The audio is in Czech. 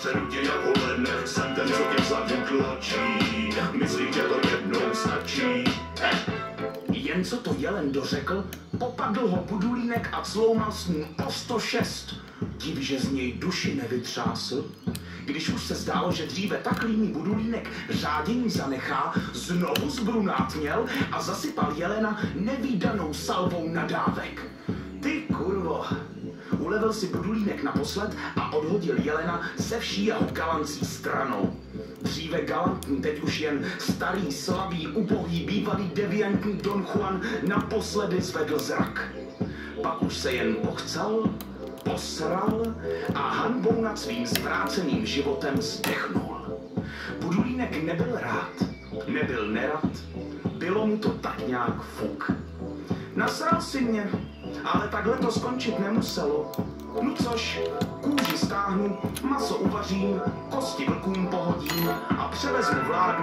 Předu tě jako len, jsem ten, co tě vzadu tlačí. Myslím, že to jednou stačí. Jen co to jelen dořekl, popadl ho Budulínek a cloumal s ním o 106. Div, že z něj duši nevytřásl. Když už se zdálo, že dříve tak líný Budulínek řádění zanechá, znovu zbrunátněl a zasypal jelena nevídanou salvou nadávek. Ty kurvo, ulevil si Budulínek naposled a odhodil jelena se vší jeho galancí stranou. Dříve galantní, teď už jen starý, slabý, ubohý, bývalý deviantní Don Juan naposledy zvedl zrak. Pak už se jen pochcel, posral a hanbou nad svým zvráceným životem zdechnul. Budulínek nebyl rád, nebyl nerad, bylo mu to tak nějak fuk. Nasral si mě, ale takhle to skončit nemuselo. No což, kůži stáhnu, maso uvařím, kosti vlkům pohodím a převezmu vládu